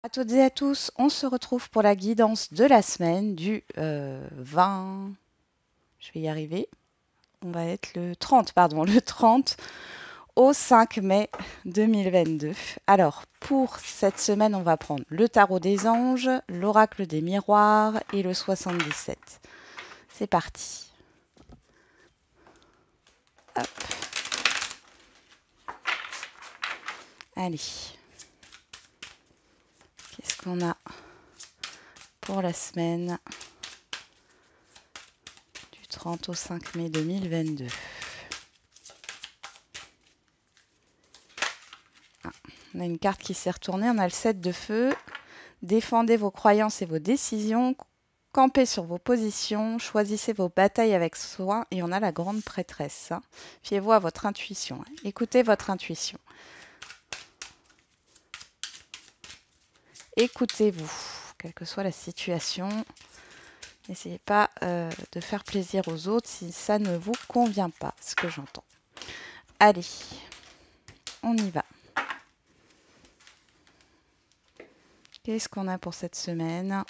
À toutes et à tous, on se retrouve pour la guidance de la semaine du 20, je vais y arriver, on va être le 30, pardon, le 30 au 5 mai 2022. Alors, pour cette semaine, on va prendre le tarot des anges, l'oracle des miroirs et le 77. C'est parti. Hop. Allez. Qu'est-ce qu'on a pour la semaine du 30 au 5 mai 2022? On a une carte qui s'est retournée, on a le 7 de feu. Défendez vos croyances et vos décisions, campez sur vos positions, choisissez vos batailles avec soin et on a la grande prêtresse. Fiez-vous à votre intuition, écoutez votre intuition. Écoutez-vous, quelle que soit la situation. N'essayez pas de faire plaisir aux autres si ça ne vous convient pas, ce que j'entends. Allez, on y va. Qu'est-ce qu'on a pour cette semaine ?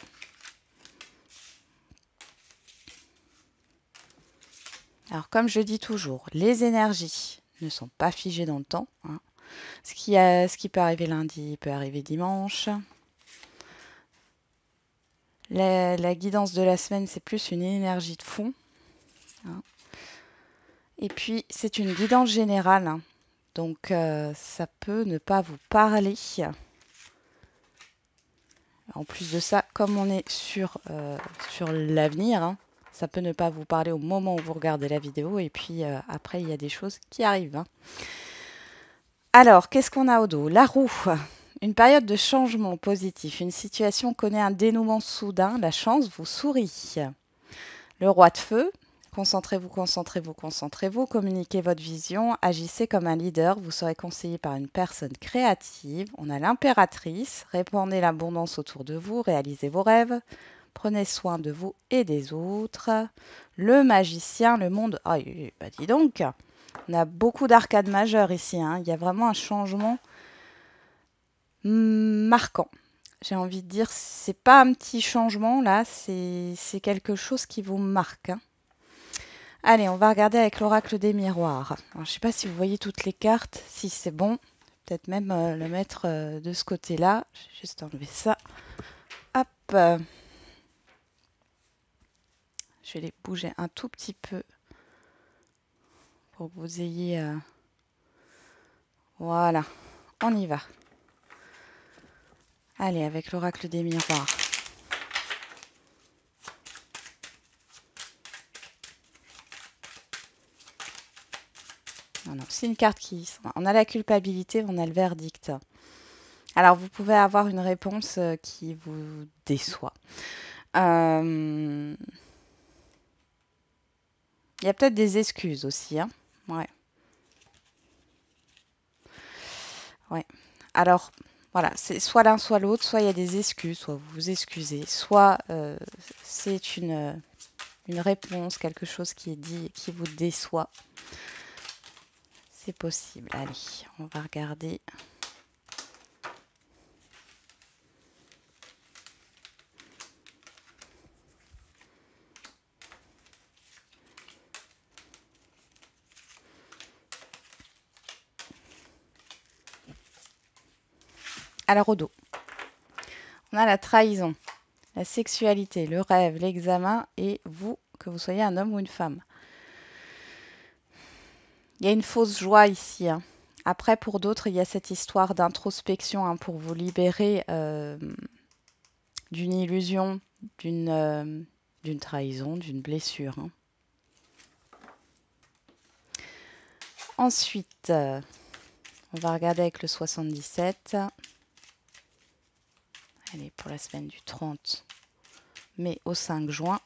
Alors, comme je dis toujours, les énergies ne sont pas figées dans le temps. Ce qui peut arriver lundi peut arriver dimanche. La guidance de la semaine, c'est plus une énergie de fond. Et puis, c'est une guidance générale. Donc, ça peut ne pas vous parler. En plus de ça, comme on est sur l'avenir, ça peut ne pas vous parler au moment où vous regardez la vidéo. Et puis, après, il y a des choses qui arrivent. Alors, qu'est-ce qu'on a au dos? La roue. Une période de changement positif. Une situation connaît un dénouement soudain. La chance vous sourit. Le roi de feu. Concentrez-vous, concentrez-vous, concentrez-vous. Communiquez votre vision. Agissez comme un leader. Vous serez conseillé par une personne créative. On a l'impératrice. Répandez l'abondance autour de vous. Réalisez vos rêves. Prenez soin de vous et des autres. Le magicien, le monde. Ah, bah dis donc. On a beaucoup d'arcades majeures ici. Il y a vraiment un changement marquant. J'ai envie de dire, c'est pas un petit changement là, c'est quelque chose qui vous marque. Allez, on va regarder avec l'oracle des miroirs. Alors, je ne sais pas si vous voyez toutes les cartes, si c'est bon. Peut-être même le mettre de ce côté-là. Je vais juste enlever ça. Hop. Je vais les bouger un tout petit peu pour que vous ayez... Voilà, on y va. Allez, avec l'oracle des miroirs. Non, non, c'est une carte qui... On a la culpabilité, on a le verdict. Alors, vous pouvez avoir une réponse qui vous déçoit. Il y a peut-être des excuses aussi. Ouais. Ouais. Alors, voilà, c'est soit l'un, soit l'autre. Soit il y a des excuses, soit vous vous excusez. Soit c'est une réponse, quelque chose qui est dit, qui vous déçoit. C'est possible. Allez, on va regarder. Alors, au dos, on a la trahison, la sexualité, le rêve, l'examen et vous, que vous soyez un homme ou une femme. Il y a une fausse joie ici. Après, pour d'autres, il y a cette histoire d'introspection pour vous libérer d'une illusion, d'une trahison, d'une blessure. Ensuite, on va regarder avec le 77. Allez, pour la semaine du 30 mai au 5 juin.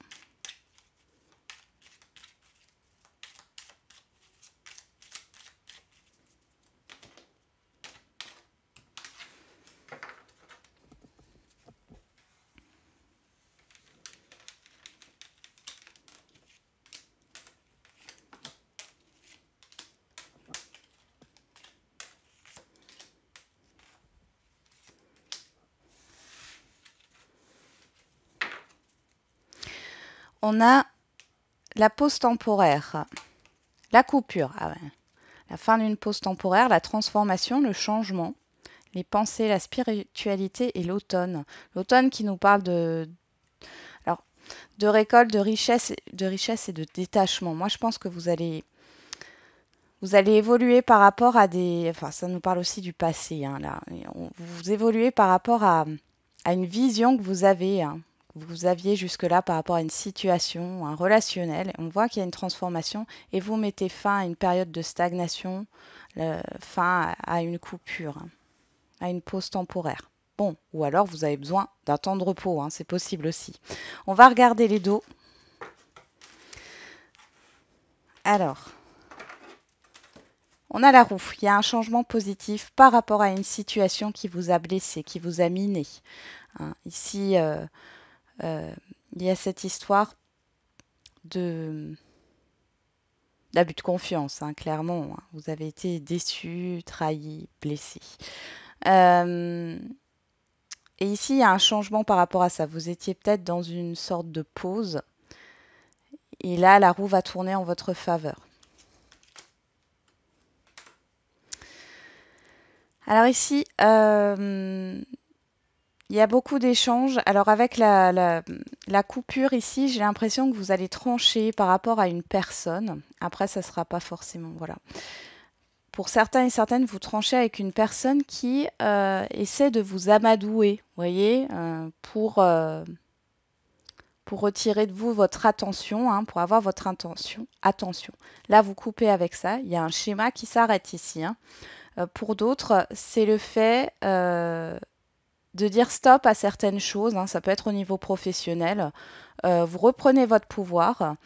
on a la pause temporaire, la coupure, ah ouais. La fin d'une pause temporaire, la transformation, le changement, les pensées, la spiritualité et l'automne. L'automne qui nous parle alors, de récolte, de richesse et de détachement. Moi, je pense que vous allez évoluer par rapport à des... Enfin, ça nous parle aussi du passé, hein, là. Vous évoluez par rapport à une vision que vous avez, hein, que vous aviez jusque-là par rapport à une situation, un relationnel. On voit qu'il y a une transformation et vous mettez fin à une période de stagnation, fin à une coupure, hein, à une pause temporaire. Bon, ou alors vous avez besoin d'un temps de repos, hein, c'est possible aussi. On va regarder les dos. Alors, on a la roue. Il y a un changement positif par rapport à une situation qui vous a blessé, qui vous a miné, hein. Ici, il y a cette histoire d'abus de confiance, hein, clairement, hein. Vous avez été déçu, trahi, blessé. Et ici, il y a un changement par rapport à ça. Vous étiez peut-être dans une sorte de pause. Et là, la roue va tourner en votre faveur. Alors ici, il y a beaucoup d'échanges. Alors avec la coupure ici, j'ai l'impression que vous allez trancher par rapport à une personne. Après, ça ne sera pas forcément... Voilà. Pour certains et certaines, vous tranchez avec une personne qui essaie de vous amadouer, vous voyez, pour retirer de vous votre attention, hein, pour avoir votre attention. Là, vous coupez avec ça. Il y a un schéma qui s'arrête ici, hein. Pour d'autres, c'est le fait de dire stop à certaines choses, hein. Ça peut être au niveau professionnel. Vous reprenez votre pouvoir.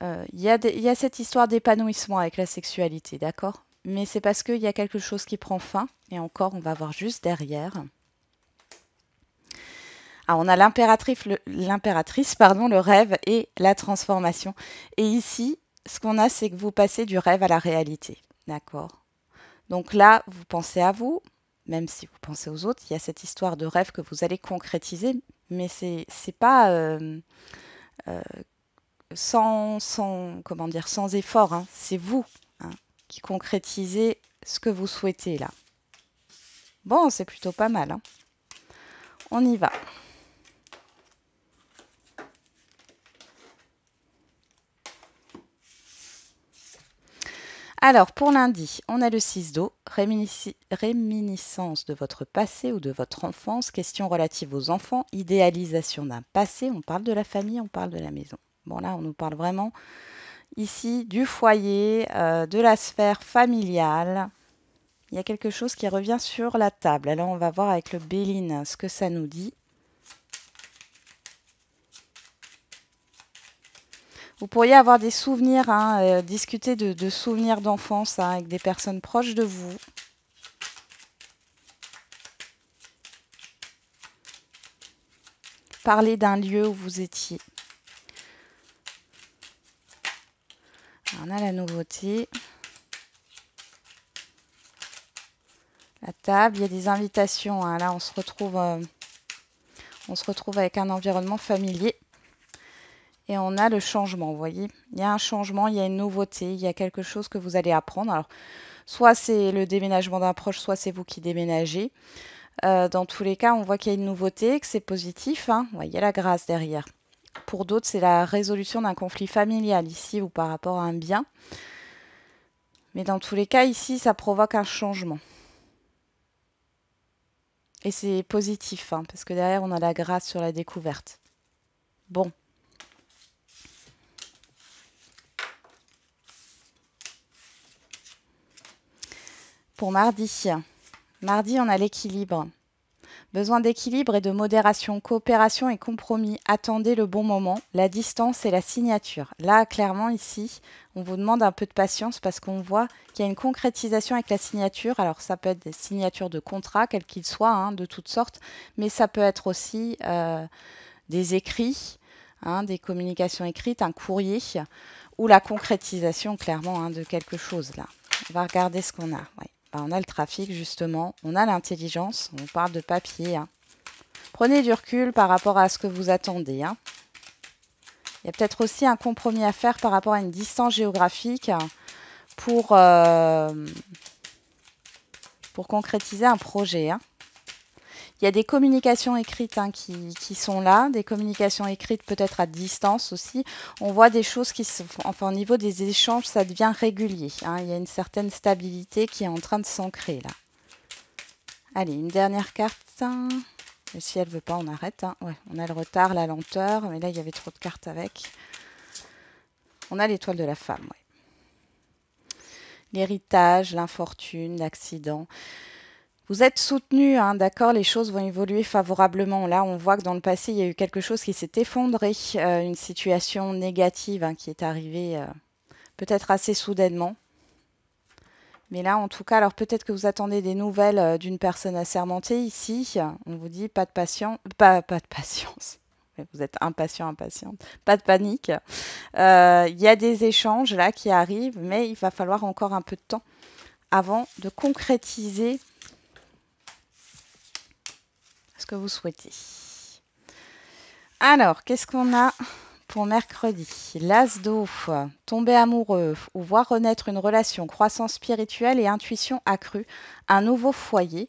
Il y a cette histoire d'épanouissement avec la sexualité, d'accord? Mais c'est parce qu'il y a quelque chose qui prend fin. Et encore, on va voir juste derrière. Ah, on a l'impératrice, le rêve et la transformation. Et ici, ce qu'on a, c'est que vous passez du rêve à la réalité. D'accord? Donc là, vous pensez à vous, même si vous pensez aux autres. Il y a cette histoire de rêve que vous allez concrétiser, mais c'est pas comment dire, sans effort, hein. C'est vous, hein, qui concrétisez ce que vous souhaitez là. Bon, c'est plutôt pas mal, hein. On y va. Alors, pour lundi, on a le 6 d'eau, réminiscence de votre passé ou de votre enfance, questions relatives aux enfants, idéalisation d'un passé, on parle de la famille, on parle de la maison. Bon, là, on nous parle vraiment ici du foyer, de la sphère familiale. Il y a quelque chose qui revient sur la table. Alors, on va voir avec le Béline ce que ça nous dit. Vous pourriez avoir des souvenirs, hein, discuter de souvenirs d'enfance, hein, avec des personnes proches de vous. Parler d'un lieu où vous étiez. Alors, on a la nouveauté. La table, il y a des invitations, hein. Là, on se retrouve avec un environnement familier. Et on a le changement, vous voyez. Il y a un changement, il y a une nouveauté, il y a quelque chose que vous allez apprendre. Alors, soit c'est le déménagement d'un proche, soit c'est vous qui déménagez. Dans tous les cas, on voit qu'il y a une nouveauté, que c'est positif, hein. Ouais, il y a la grâce derrière. Pour d'autres, c'est la résolution d'un conflit familial ici ou par rapport à un bien. Mais dans tous les cas, ici, ça provoque un changement. Et c'est positif, hein, parce que derrière, on a la grâce sur la découverte. Bon. Pour mardi. Mardi, on a l'équilibre. Besoin d'équilibre et de modération, coopération et compromis. Attendez le bon moment, la distance et la signature. Là, clairement, ici, on vous demande un peu de patience parce qu'on voit qu'il y a une concrétisation avec la signature. Alors, ça peut être des signatures de contrats, quels qu'ils soient, hein, de toutes sortes, mais ça peut être aussi des écrits, hein, des communications écrites, un courrier, ou la concrétisation, clairement, hein, de quelque chose, là. On va regarder ce qu'on a. Ouais. Ben, on a le trafic, justement. On a l'intelligence. On parle de papier, hein. Prenez du recul par rapport à ce que vous attendez, hein. Il y a peut-être aussi un compromis à faire par rapport à une distance géographique pour concrétiser un projet. Hein. Il y a des communications écrites qui sont là, des communications écrites peut-être à distance aussi. On voit des choses qui sont, enfin au niveau des échanges, ça devient régulier. Hein. Il y a une certaine stabilité qui est en train de s'ancrer là. Allez, une dernière carte. Et si elle veut pas, on arrête. Hein. Ouais, on a le retard, la lenteur, mais là il y avait trop de cartes avec. On a l'étoile de la femme. Ouais. L'héritage, l'infortune, l'accident. Vous êtes soutenu, hein, d'accord, les choses vont évoluer favorablement. Là, on voit que dans le passé, il y a eu quelque chose qui s'est effondré, une situation négative hein, qui est arrivée peut-être assez soudainement. Mais là, en tout cas, alors peut-être que vous attendez des nouvelles d'une personne assermentée ici. On vous dit pas de patience, pas de patience. Vous êtes impatient, impatiente. Pas de panique. Il y a des échanges là qui arrivent, mais il va falloir encore un peu de temps avant de concrétiser ce que vous souhaitez. Alors, qu'est-ce qu'on a pour mercredi? L'As d'eau, tomber amoureux ou voir renaître une relation, croissance spirituelle et intuition accrue, un nouveau foyer.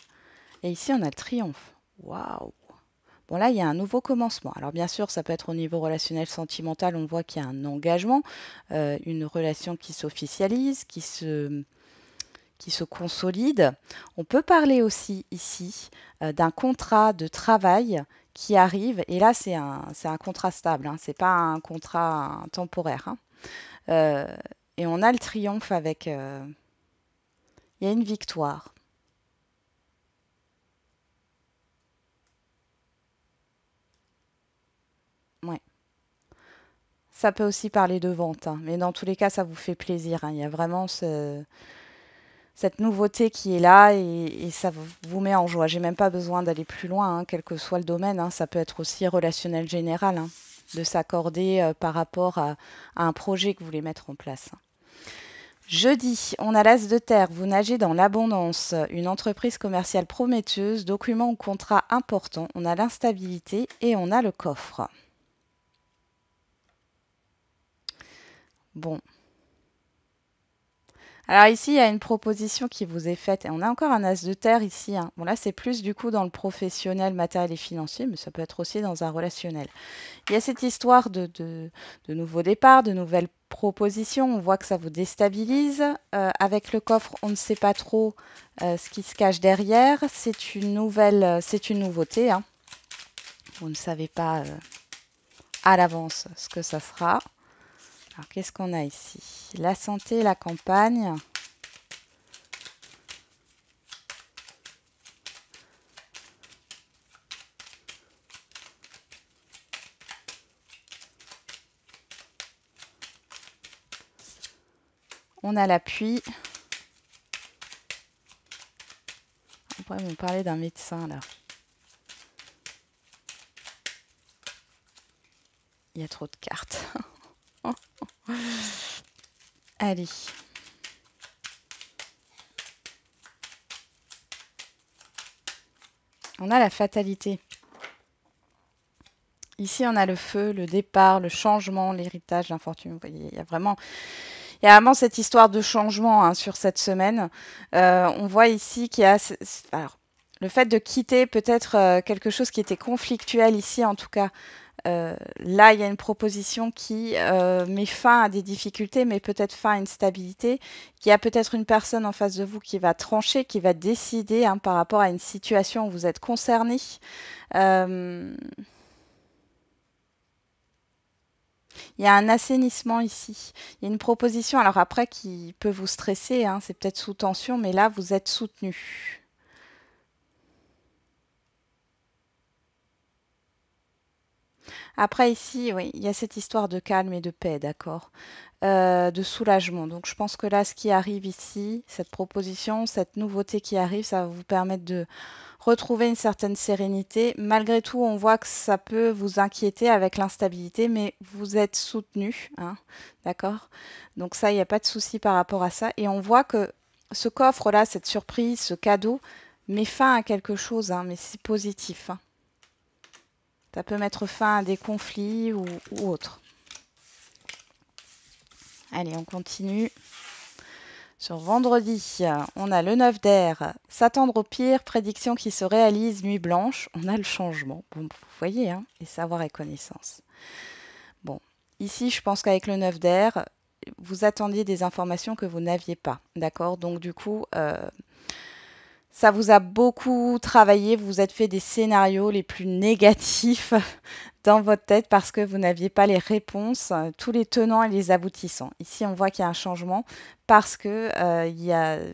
Et ici, on a le triomphe. Waouh! Bon, là, il y a un nouveau commencement. Alors, bien sûr, ça peut être au niveau relationnel, sentimental. On voit qu'il y a un engagement, une relation qui s'officialise, qui se consolide. On peut parler aussi ici d'un contrat de travail qui arrive. Et là, c'est un contrat stable. Hein, ce n'est pas un contrat temporaire. Hein. Et on a le triomphe avec... il y a une victoire. Ouais. Ça peut aussi parler de vente, hein, mais dans tous les cas, ça vous fait plaisir. Hein. Il y a vraiment cette nouveauté qui est là et ça vous met en joie. J'ai même pas besoin d'aller plus loin, hein, quel que soit le domaine. Hein. Ça peut être aussi relationnel général, hein, de s'accorder par rapport à un projet que vous voulez mettre en place. Jeudi, on a l'As de terre. Vous nagez dans l'abondance. Une entreprise commerciale prometteuse, document ou contrat important. On a l'instabilité et on a le coffre. Bon. Alors ici, il y a une proposition qui vous est faite. Et on a encore un As de terre ici. Hein. Bon là, c'est plus du coup dans le professionnel, matériel et financier, mais ça peut être aussi dans un relationnel. Il y a cette histoire de nouveaux départs, de nouvelles propositions. On voit que ça vous déstabilise. Avec le coffre, on ne sait pas trop ce qui se cache derrière. C'est une nouveauté. Hein. Vous ne savez pas à l'avance ce que ça sera. Alors, qu'est-ce qu'on a ici? La santé, la campagne. On a l'appui. Après, on parlait d'un médecin, là. Il y a trop de cartes. Allez. On a la fatalité. Ici, on a le feu, le départ, le changement, l'héritage, l'infortune. Vous voyez, il y a vraiment cette histoire de changement hein, sur cette semaine. On voit ici qu'il y a... Alors, le fait de quitter peut-être quelque chose qui était conflictuel ici, en tout cas, là, il y a une proposition qui met fin à des difficultés, mais peut-être fin à une stabilité. Il y a peut-être une personne en face de vous qui va trancher, qui va décider hein, par rapport à une situation où vous êtes concerné. Il y a un assainissement ici. Il y a une proposition, alors après, qui peut vous stresser. Hein, c'est peut-être sous tension, mais là, vous êtes soutenu. Après, ici, oui, il y a cette histoire de calme et de paix, d'accord, de soulagement. Donc, je pense que là, ce qui arrive ici, cette proposition, cette nouveauté qui arrive, ça va vous permettre de retrouver une certaine sérénité. Malgré tout, on voit que ça peut vous inquiéter avec l'instabilité, mais vous êtes soutenu, hein, d'accord? Donc ça, il n'y a pas de souci par rapport à ça. Et on voit que ce coffre-là, cette surprise, ce cadeau, met fin à quelque chose, hein, mais c'est positif. Hein. Ça peut mettre fin à des conflits ou autre. Allez, on continue. Sur vendredi, on a le 9 d'air. S'attendre au pire, prédiction qui se réalise, nuit blanche. On a le changement. Bon, vous voyez, hein, et savoir et connaissance. Bon, ici, je pense qu'avec le 9 d'air, vous attendiez des informations que vous n'aviez pas. D'accord? Donc, du coup, ça vous a beaucoup travaillé. Vous vous êtes fait des scénarios les plus négatifs dans votre tête parce que vous n'aviez pas les réponses, tous les tenants et les aboutissants. Ici, on voit qu'il y a un changement parce que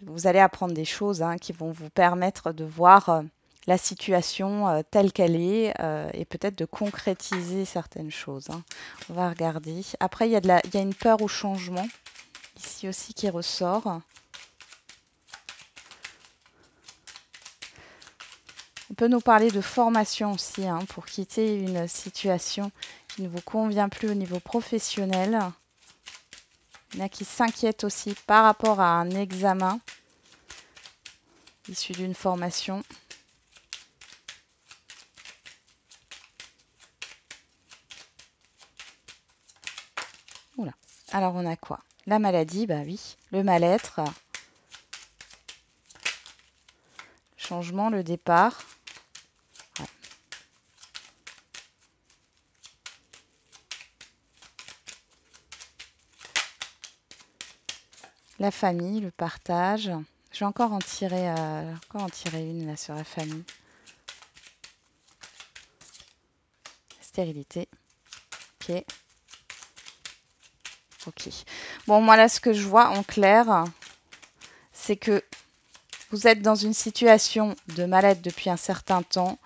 vous allez apprendre des choses qui vont vous permettre de voir la situation telle qu'elle est et peut-être de concrétiser certaines choses. On va regarder. Après, il y a une peur au changement ici aussi qui ressort. On peut nous parler de formation aussi pour quitter une situation qui ne vous convient plus au niveau professionnel. Il y en a qui s'inquiètent aussi par rapport à un examen issu d'une formation. Oula. Alors on a quoi? La maladie, bah oui. Le mal-être. Le changement, le départ. Ouais. La famille, le partage. Je vais encore en tirer une là sur la famille. Stérilité. Ok. Ok. Bon, moi là, ce que je vois en clair, c'est que vous êtes dans une situation de mal-être depuis un certain temps.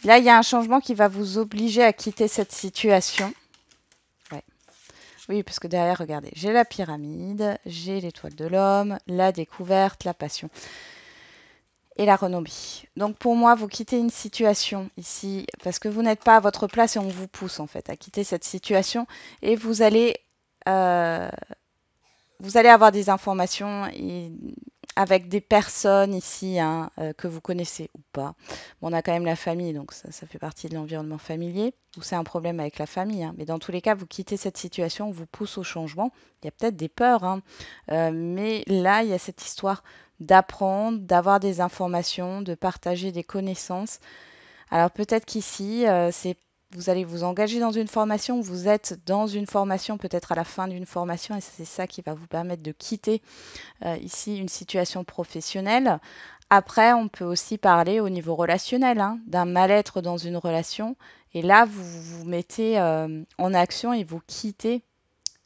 Là, il y a un changement qui va vous obliger à quitter cette situation. Ouais. Oui, parce que derrière, regardez, j'ai la pyramide, j'ai l'étoile de l'homme, la découverte, la passion et la renommée. Donc pour moi, vous quittez une situation ici parce que vous n'êtes pas à votre place et on vous pousse en fait à quitter cette situation et vous allez avoir des informations avec des personnes ici que vous connaissez ou pas. Bon, on a quand même la famille, donc ça fait partie de l'environnement familier, ou c'est un problème avec la famille. Mais dans tous les cas, vous quittez cette situation, on vous pousse au changement. Il y a peut-être des peurs, mais là, il y a cette histoire d'apprendre, d'avoir des informations, de partager des connaissances. Alors peut-être qu'ici, vous allez vous engager dans une formation, vous êtes dans une formation, peut-être à la fin d'une formation, et c'est ça qui va vous permettre de quitter ici une situation professionnelle. Après, on peut aussi parler au niveau relationnel, d'un mal-être dans une relation. Et là, vous vous mettez en action et vous quittez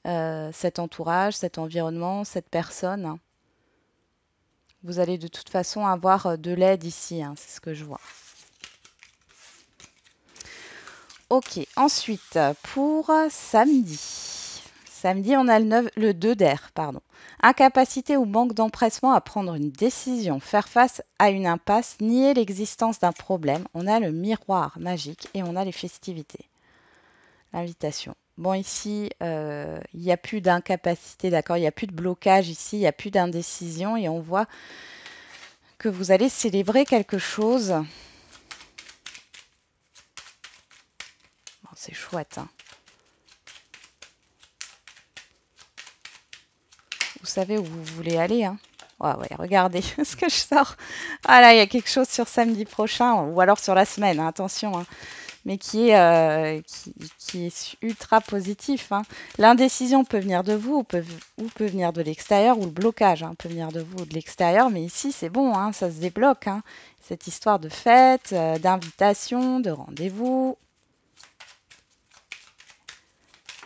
cet entourage, cet environnement, cette personne. Vous allez de toute façon avoir de l'aide ici, c'est ce que je vois. Ok, ensuite, pour samedi. Samedi, on a le 2 d'air, pardon. Incapacité ou manque d'empressement à prendre une décision, faire face à une impasse, nier l'existence d'un problème. On a le miroir magique et on a les festivités. L'invitation. Bon, ici, il n'y a plus d'incapacité, d'accord? Il n'y a plus de blocage ici, il n'y a plus d'indécision et on voit que vous allez célébrer quelque chose. Bon, c'est chouette, Vous savez où vous voulez aller, Ouais, regardez ce que je sors. Ah là, il y a quelque chose sur samedi prochain, ou alors sur la semaine, attention, mais qui est ultra positif. L'indécision peut venir de vous, ou peut venir de l'extérieur, ou le blocage peut venir de vous ou de l'extérieur, mais ici, c'est bon, ça se débloque. Cette histoire de fête, d'invitation, de rendez-vous.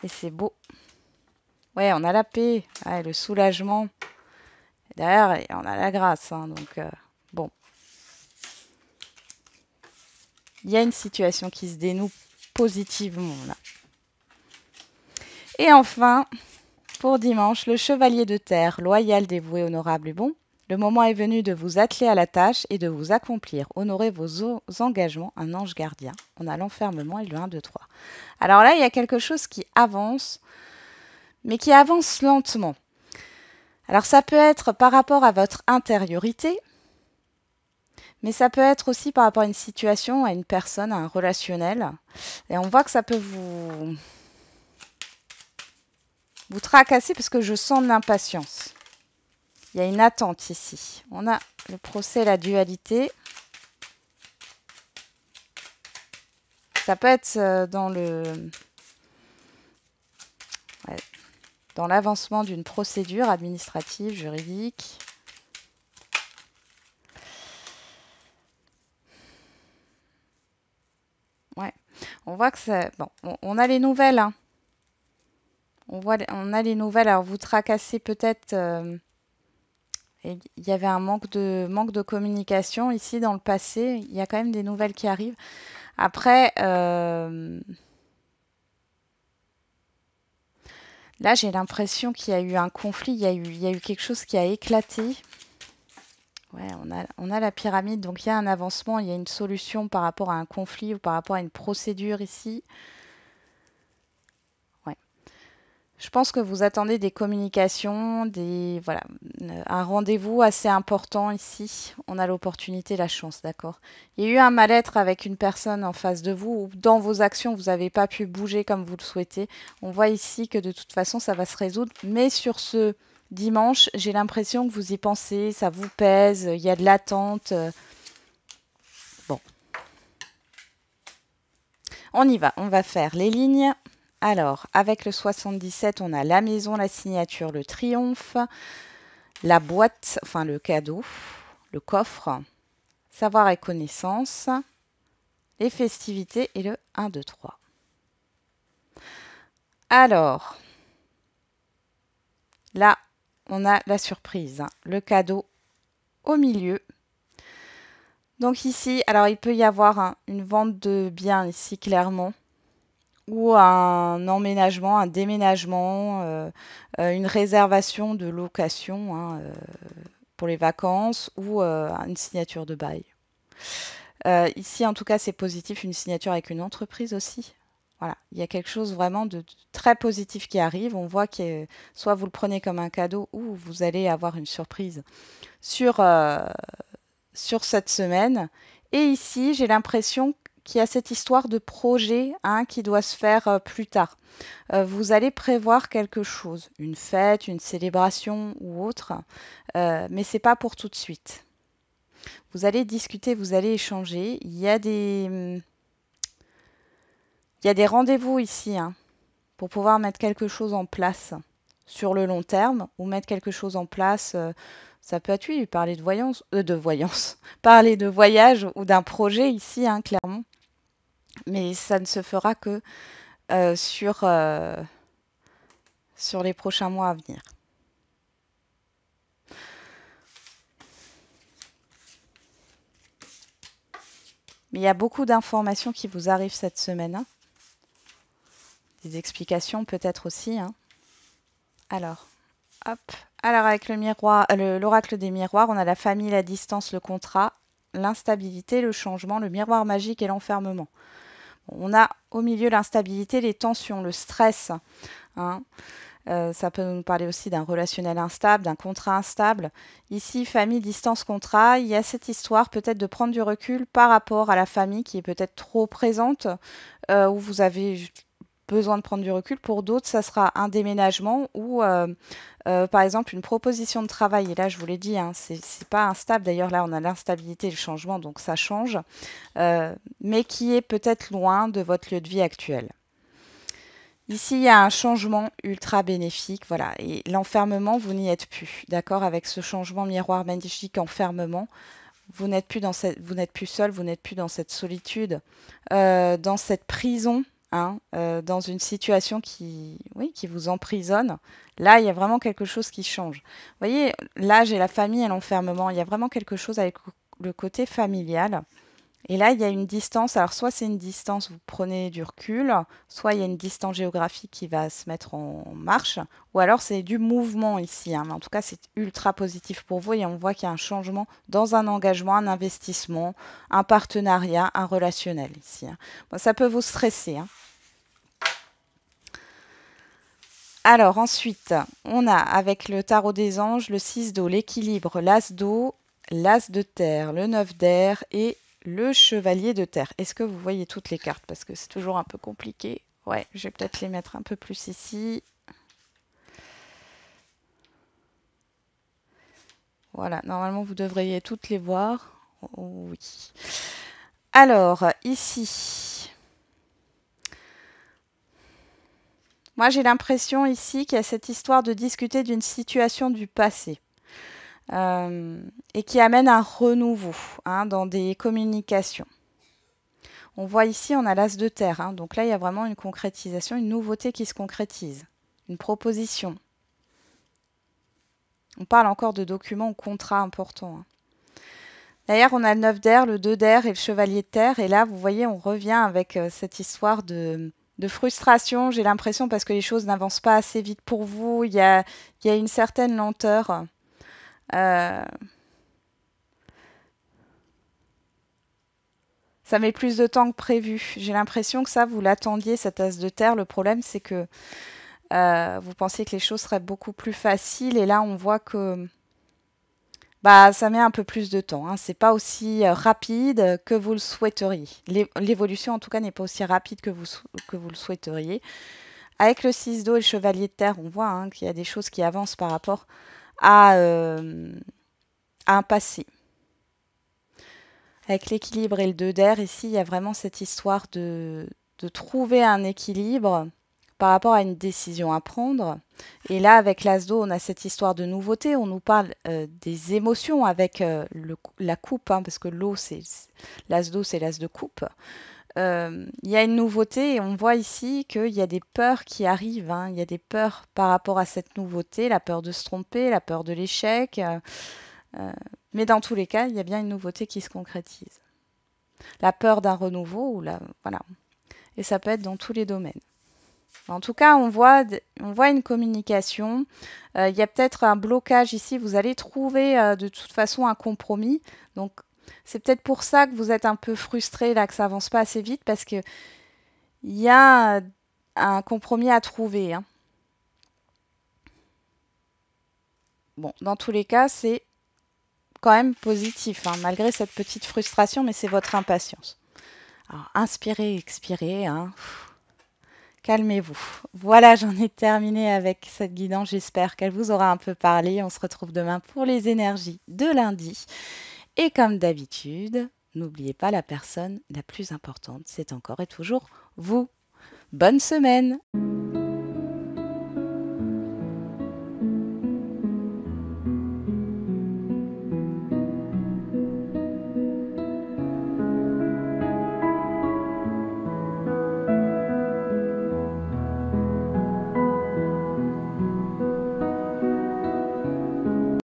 Et c'est beau. Ouais, on a la paix, le soulagement. Derrière, on a la grâce. Donc, bon. Il y a une situation qui se dénoue positivement, là. Et enfin, pour dimanche, le chevalier de terre, loyal, dévoué, honorable et bon. Le moment est venu de vous atteler à la tâche et de vous accomplir. Honorez vos engagements, un ange gardien. On a l'enfermement et le 1, 2, 3. Alors là, il y a quelque chose qui avance, mais qui avance lentement. Alors ça peut être par rapport à votre intériorité, mais ça peut être aussi par rapport à une situation, à une personne, à un relationnel. Et on voit que ça peut Vous tracassez parce que je sens de l'impatience. Il y a une attente ici. On a le procès, la dualité. Ça peut être dans l'avancement d'une procédure administrative, juridique. Ouais, on voit que ça... Bon, on a les nouvelles, hein. On a les nouvelles. Alors, vous tracassez peut-être... il y avait un manque de communication ici dans le passé. Il y a quand même des nouvelles qui arrivent. Après, là, j'ai l'impression qu'il y a eu un conflit. Il y a eu quelque chose qui a éclaté. Ouais, on a la pyramide, donc il y a un avancement, il y a une solution par rapport à un conflit ou par rapport à une procédure ici. Ouais. Je pense que vous attendez des communications, voilà, un rendez-vous assez important ici. On a l'opportunité, la chance, d'accord. Il y a eu un mal-être avec une personne en face de vous ou dans vos actions, vous n'avez pas pu bouger comme vous le souhaitez. On voit ici que de toute façon, ça va se résoudre. Mais sur ce dimanche, j'ai l'impression que vous y pensez, ça vous pèse, il y a de l'attente. Bon, on y va, on va faire les lignes. Alors, avec le 77, on a la maison, la signature, le triomphe, la boîte, enfin le cadeau, le coffre, savoir et connaissance, les festivités et le 1, 2, 3. Alors, là, on a la surprise, hein, le cadeau au milieu. Donc ici, alors il peut y avoir une vente de biens ici clairement, ou un emménagement, un déménagement, une réservation de location hein, pour les vacances ou une signature de bail. Ici, en tout cas, c'est positif, une signature avec une entreprise aussi. Voilà, il y a quelque chose vraiment de très positif qui arrive. On voit que soit vous le prenez comme un cadeau ou vous allez avoir une surprise sur, sur cette semaine. Et ici, j'ai l'impression qu'il y a cette histoire de projet hein, qui doit se faire plus tard. Vous allez prévoir quelque chose, une fête, une célébration ou autre, mais ce n'est pas pour tout de suite. Vous allez discuter, vous allez échanger. Il y a des rendez-vous ici hein, pour pouvoir mettre quelque chose en place sur le long terme ou mettre quelque chose en place. Ça peut être, oui, parler de voyance, parler de voyage ou d'un projet ici, hein, clairement. Mais ça ne se fera que sur les prochains mois à venir. Mais il y a beaucoup d'informations qui vous arrivent cette semaine. Hein. Des explications peut-être aussi. Hein. Alors, hop. Alors avec le miroir, l'oracle des miroirs, on a la famille, la distance, le contrat, l'instabilité, le changement, le miroir magique et l'enfermement. On a au milieu l'instabilité, les tensions, le stress. Hein. Ça peut nous parler aussi d'un relationnel instable, d'un contrat instable. Ici, famille, distance, contrat, il y a cette histoire peut-être de prendre du recul par rapport à la famille qui est peut-être trop présente, où vous avez besoin de prendre du recul. Pour d'autres, ça sera un déménagement ou par exemple une proposition de travail. Et là, je vous l'ai dit, hein, c'est pas instable. D'ailleurs, là, on a l'instabilité et le changement, donc ça change, mais qui est peut-être loin de votre lieu de vie actuel. Ici, il y a un changement ultra bénéfique, voilà. Et l'enfermement, vous n'y êtes plus, d'accord? Avec ce changement miroir magique enfermement, vous n'êtes plus vous n'êtes plus seul, vous n'êtes plus dans cette solitude, dans cette prison, hein, dans une situation oui, qui vous emprisonne. Là, il y a vraiment quelque chose qui change. Vous voyez, là, j'ai la famille et l'enfermement. Il y a vraiment quelque chose avec le côté familial. Et là, il y a une distance. Alors, soit c'est une distance, vous prenez du recul, soit il y a une distance géographique qui va se mettre en marche, ou alors c'est du mouvement ici. Hein. Mais en tout cas, c'est ultra positif pour vous et on voit qu'il y a un changement dans un engagement, un investissement, un partenariat, un relationnel ici. Hein. Bon, ça peut vous stresser. Hein. Alors, ensuite, on a avec le tarot des anges le 6 d'eau, l'équilibre, l'as d'eau, l'as de terre, le 9 d'air et le chevalier de terre. Est-ce que vous voyez toutes les cartes? Parce que c'est toujours un peu compliqué. Ouais, je vais peut-être les mettre un peu plus ici. Voilà, normalement, vous devriez toutes les voir. Oh, oui. Alors, ici, moi j'ai l'impression ici qu'il y a cette histoire de discuter d'une situation du passé et qui amène un renouveau dans des communications. On voit ici, on a l'as de terre. Donc là, il y a vraiment une concrétisation, une nouveauté qui se concrétise, une proposition. On parle encore de documents ou contrats importants. D'ailleurs, on a le 9 d'air, le 2 d'air et le chevalier de terre. Et là, vous voyez, on revient avec cette histoire de frustration. J'ai l'impression parce que les choses n'avancent pas assez vite pour vous. Il y a une certaine lenteur. Ça met plus de temps que prévu. J'ai l'impression que ça, vous l'attendiez, cet as de terre. Le problème, c'est que vous pensiez que les choses seraient beaucoup plus faciles. Et là, on voit que ça met un peu plus de temps. C'est pas aussi rapide que vous le souhaiteriez. L'évolution, en tout cas, n'est pas aussi rapide que vous le souhaiteriez. Avec le 6 d'eau et le chevalier de terre, on voit qu'il y a des choses qui avancent par rapport à un passé. Avec l'équilibre et le 2 d'air, ici, il y a vraiment cette histoire de trouver un équilibre par rapport à une décision à prendre. Et là, avec l'as d'eau, on a cette histoire de nouveauté. On nous parle des émotions avec la coupe, parce que l'eau, c'est l'as d'eau, c'est l'as de coupe. Il y a une nouveauté et on voit ici qu'il y a des peurs qui arrivent. Il y a des peurs par rapport à cette nouveauté, la peur de se tromper, la peur de l'échec. Mais dans tous les cas, il y a bien une nouveauté qui se concrétise. La peur d'un renouveau, voilà. Et ça peut être dans tous les domaines. En tout cas, on voit une communication. Il y a peut-être un blocage ici. Vous allez trouver de toute façon un compromis. Donc, c'est peut-être pour ça que vous êtes un peu frustré, là, que ça avance pas assez vite, parce qu'il y a un compromis à trouver. Bon, dans tous les cas, c'est quand même positif, malgré cette petite frustration, mais c'est votre impatience. Alors, inspirez, expirez. Calmez-vous. Voilà, j'en ai terminé avec cette guidance. J'espère qu'elle vous aura un peu parlé. On se retrouve demain pour les énergies de lundi. Et comme d'habitude, n'oubliez pas, la personne la plus importante, c'est encore et toujours vous. Bonne semaine!